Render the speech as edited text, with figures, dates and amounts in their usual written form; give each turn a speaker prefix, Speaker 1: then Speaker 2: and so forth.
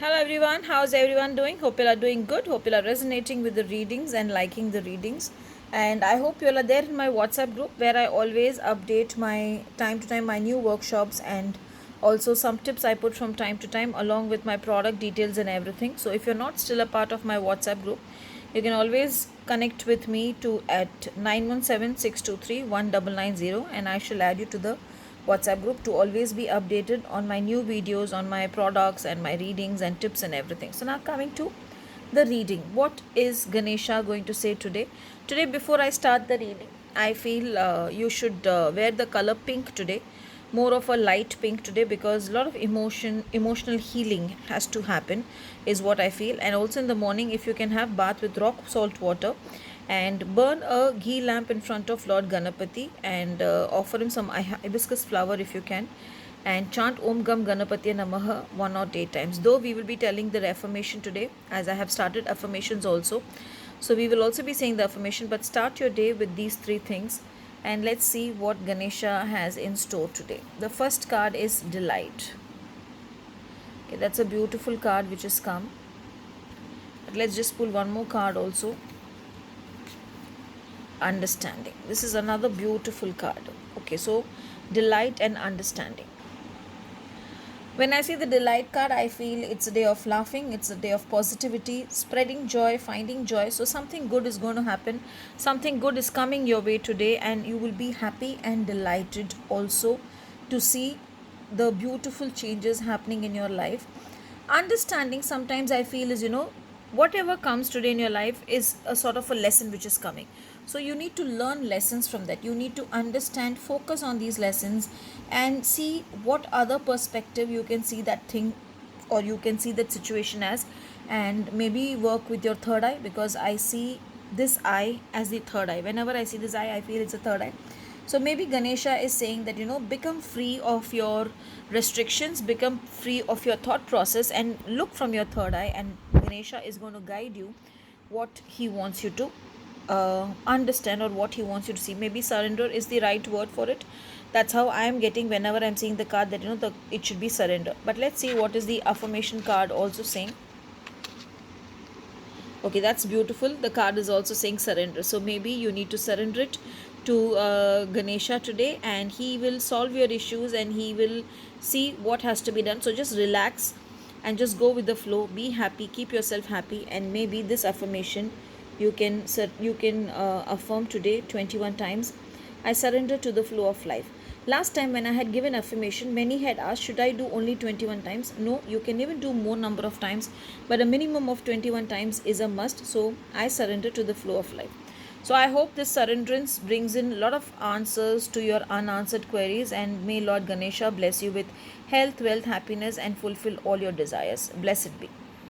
Speaker 1: Hello everyone, how's everyone doing? Hope you are doing good. Hope you are resonating with the readings and liking the readings. And I hope you all are there in my WhatsApp group where I always update my time to time my new workshops and also some tips I put from time to time along with my product details and everything. So if you're not still a part of my WhatsApp group, you can always connect with me to at 917-623-1990 and I shall add you to the WhatsApp group to always be updated on my new videos, on my products and my readings and tips and everything. So now coming to the reading. What is Ganesha going to say today? Today, before I start the reading, I feel you should wear the color pink today, more of a light pink today, because a lot of emotional healing has to happen is what I feel. And also in the morning, if you can have bath with rock salt water and burn a ghee lamp in front of Lord Ganapati and offer him some hibiscus flower if you can, and chant Om Gam Ganapati Namaha 1 or 8 times. Though we will be telling the affirmation today, as I have started affirmations also, so we will also be saying the affirmation, but start your day with these three things and let's see what Ganesha has in store today. The first card is Delight. Okay, that's a beautiful card which has come. But let's just pull one more card also. Understanding. This is another beautiful card. Okay, so delight and understanding. When I see the delight card, I feel it's a day of laughing, it's a day of positivity, spreading joy, finding joy. So something good is going to happen, something good is coming your way today, and you will be happy and delighted also to see the beautiful changes happening in your life. Understanding, sometimes I feel, is whatever comes today in your life is a sort of a lesson which is coming. So you need to learn lessons from that. You need to understand, focus on these lessons and see what other perspective you can see that thing, or you can see that situation as, and maybe work with your third eye, because I see this eye as the third eye. Whenever I see this eye, I feel it's a third eye. So maybe Ganesha is saying that, become free of your restrictions, become free of your thought process, and look from your third eye. And Ganesha is going to guide you what he wants you to understand, or what he wants you to see. Maybe surrender is the right word for it. That's how I am getting whenever I'm seeing the card, that it should be surrender. But let's see what is the affirmation card also saying. Okay, that's beautiful. The card is also saying surrender. So maybe you need to surrender it to Ganesha today, and he will solve your issues and he will see what has to be done. So just relax and just go with the flow. Be happy, keep yourself happy, and maybe this affirmation you can affirm today 21 times. I surrender to the flow of life. Last time when I had given affirmation, many had asked, should I do only 21 times? No, you can even do more number of times, but a minimum of 21 times is a must. So I surrender to the flow of life. So I hope this surrenderance brings in a lot of answers to your unanswered queries, and may Lord Ganesha bless you with health, wealth, happiness, and fulfill all your desires. Blessed be.